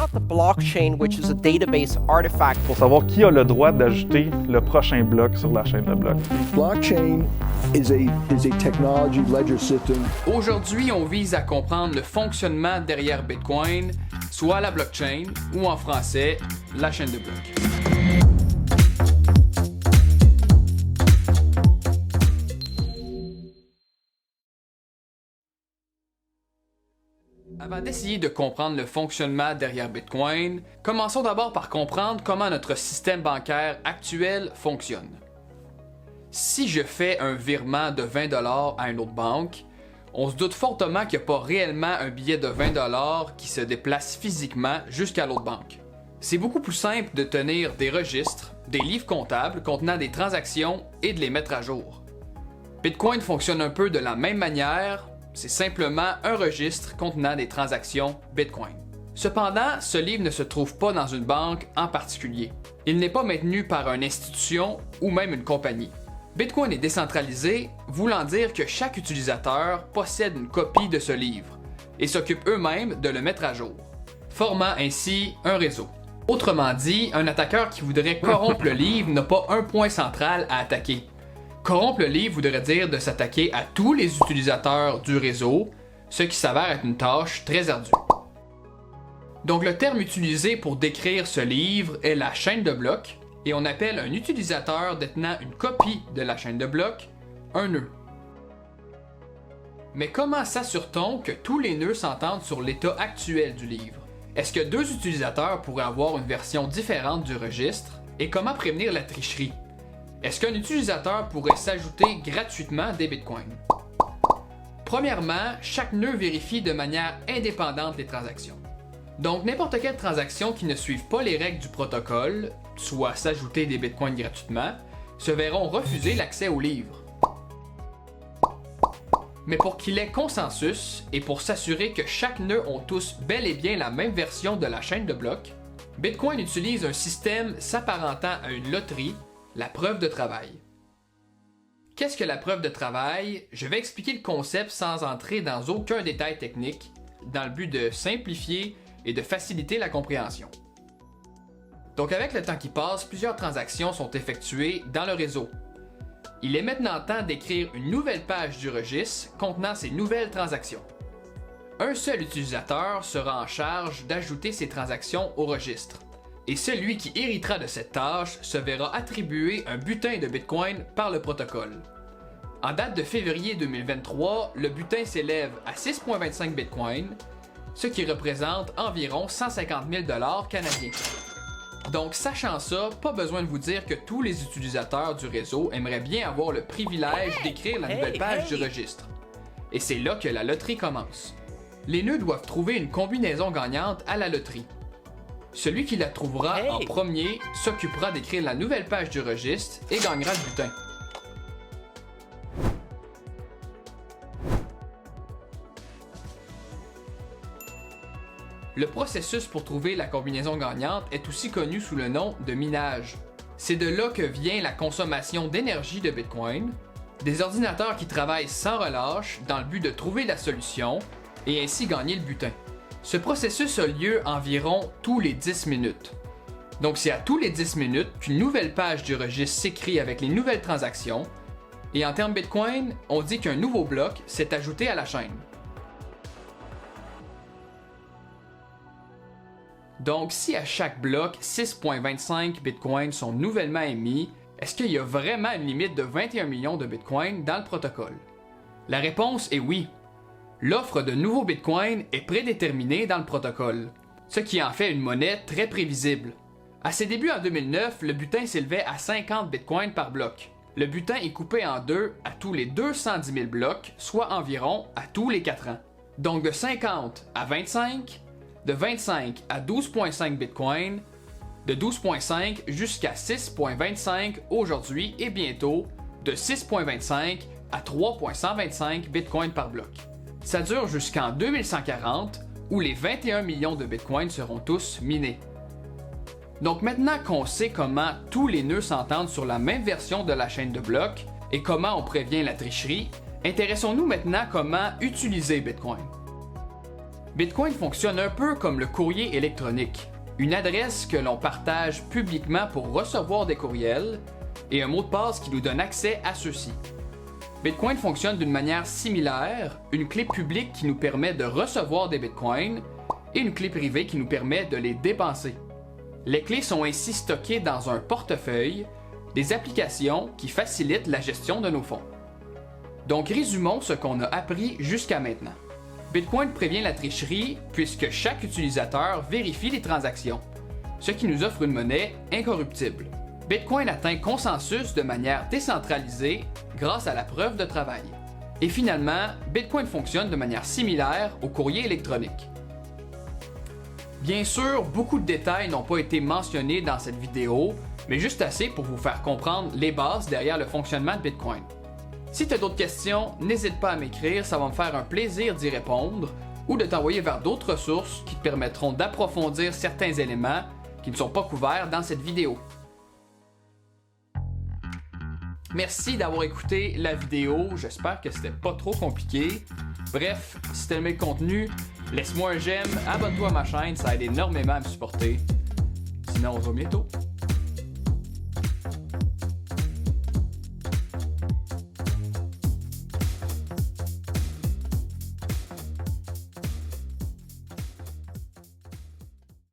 got the blockchain, which is a database artifact. Pour savoir qui a le droit d'ajouter le prochain bloc sur la chaîne de blocs. Blockchain is a technology ledger system. Aujourd'hui, on vise à comprendre le fonctionnement derrière Bitcoin, soit la blockchain ou en français, la chaîne de blocs. Avant d'essayer de comprendre le fonctionnement derrière Bitcoin, commençons d'abord par comprendre comment notre système bancaire actuel fonctionne. Si je fais un virement de 20$ à une autre banque, on se doute fortement qu'il n'y a pas réellement un billet de 20$ qui se déplace physiquement jusqu'à l'autre banque. C'est beaucoup plus simple de tenir des registres, des livres comptables contenant des transactions et de les mettre à jour. Bitcoin fonctionne un peu de la même manière. C'est simplement un registre contenant des transactions Bitcoin. Cependant, ce livre ne se trouve pas dans une banque en particulier. Il n'est pas maintenu par une institution ou même une compagnie. Bitcoin est décentralisé, voulant dire que chaque utilisateur possède une copie de ce livre et s'occupe eux-mêmes de le mettre à jour, formant ainsi un réseau. Autrement dit, un attaqueur qui voudrait corrompre le livre n'a pas un point central à attaquer. Corrompre le livre voudrait dire de s'attaquer à tous les utilisateurs du réseau, ce qui s'avère être une tâche très ardue. Donc le terme utilisé pour décrire ce livre est la chaîne de blocs, et on appelle un utilisateur détenant une copie de la chaîne de blocs un nœud. Mais comment s'assure-t-on que tous les nœuds s'entendent sur l'état actuel du livre? Est-ce que deux utilisateurs pourraient avoir une version différente du registre? Et comment prévenir la tricherie? Est-ce qu'un utilisateur pourrait s'ajouter gratuitement des bitcoins? Premièrement, chaque nœud vérifie de manière indépendante les transactions. Donc n'importe quelle transaction qui ne suive pas les règles du protocole, soit s'ajouter des bitcoins gratuitement, se verront refuser l'accès au livre. Mais pour qu'il y ait consensus et pour s'assurer que chaque nœud ont tous bel et bien la même version de la chaîne de blocs, Bitcoin utilise un système s'apparentant à une loterie, la preuve de travail. Qu'est-ce que la preuve de travail? Je vais expliquer le concept sans entrer dans aucun détail technique, dans le but de simplifier et de faciliter la compréhension. Donc avec le temps qui passe, plusieurs transactions sont effectuées dans le réseau. Il est maintenant temps d'écrire une nouvelle page du registre contenant ces nouvelles transactions. Un seul utilisateur sera en charge d'ajouter ces transactions au registre. Et celui qui héritera de cette tâche se verra attribuer un butin de Bitcoin par le protocole. En date de février 2023, le butin s'élève à 6,25 Bitcoin, ce qui représente environ 150 000 $ canadiens. Donc, sachant ça, pas besoin de vous dire que tous les utilisateurs du réseau aimeraient bien avoir le privilège d'écrire la nouvelle page du registre. Et c'est là que la loterie commence. Les nœuds doivent trouver une combinaison gagnante à la loterie. Celui qui la trouvera en premier s'occupera d'écrire la nouvelle page du registre et gagnera le butin. Le processus pour trouver la combinaison gagnante est aussi connu sous le nom de minage. C'est de là que vient la consommation d'énergie de Bitcoin, des ordinateurs qui travaillent sans relâche dans le but de trouver la solution et ainsi gagner le butin. Ce processus a lieu environ tous les 10 minutes. Donc c'est à tous les 10 minutes qu'une nouvelle page du registre s'écrit avec les nouvelles transactions, et en termes Bitcoin, on dit qu'un nouveau bloc s'est ajouté à la chaîne. Donc si à chaque bloc 6,25 Bitcoins sont nouvellement émis, est-ce qu'il y a vraiment une limite de 21 millions de Bitcoins dans le protocole? La réponse est oui. L'offre de nouveaux bitcoins est prédéterminée dans le protocole, ce qui en fait une monnaie très prévisible. À ses débuts en 2009, le butin s'élevait à 50 bitcoins par bloc. Le butin est coupé en deux à tous les 210 000 blocs, soit environ à tous les 4 ans. Donc de 50 à 25, de 25 à 12,5 bitcoins, de 12,5 jusqu'à 6,25 aujourd'hui et bientôt de 6,25 à 3,125 bitcoins par bloc. Ça dure jusqu'en 2140 où les 21 millions de bitcoins seront tous minés. Donc maintenant qu'on sait comment tous les nœuds s'entendent sur la même version de la chaîne de blocs et comment on prévient la tricherie, intéressons-nous maintenant comment utiliser Bitcoin. Bitcoin fonctionne un peu comme le courrier électronique, une adresse que l'on partage publiquement pour recevoir des courriels et un mot de passe qui nous donne accès à ceux-ci. Bitcoin fonctionne d'une manière similaire, une clé publique qui nous permet de recevoir des bitcoins et une clé privée qui nous permet de les dépenser. Les clés sont ainsi stockées dans un portefeuille, des applications qui facilitent la gestion de nos fonds. Donc résumons ce qu'on a appris jusqu'à maintenant. Bitcoin prévient la tricherie puisque chaque utilisateur vérifie les transactions, ce qui nous offre une monnaie incorruptible. Bitcoin atteint consensus de manière décentralisée grâce à la preuve de travail. Et finalement, Bitcoin fonctionne de manière similaire au courrier électronique. Bien sûr, beaucoup de détails n'ont pas été mentionnés dans cette vidéo, mais juste assez pour vous faire comprendre les bases derrière le fonctionnement de Bitcoin. Si tu as d'autres questions, n'hésite pas à m'écrire, ça va me faire un plaisir d'y répondre, ou de t'envoyer vers d'autres sources qui te permettront d'approfondir certains éléments qui ne sont pas couverts dans cette vidéo. Merci d'avoir écouté la vidéo, j'espère que c'était pas trop compliqué. Bref, si t'as aimé le contenu, laisse-moi un j'aime, abonne-toi à ma chaîne, ça aide énormément à me supporter. Sinon, on se voit bientôt.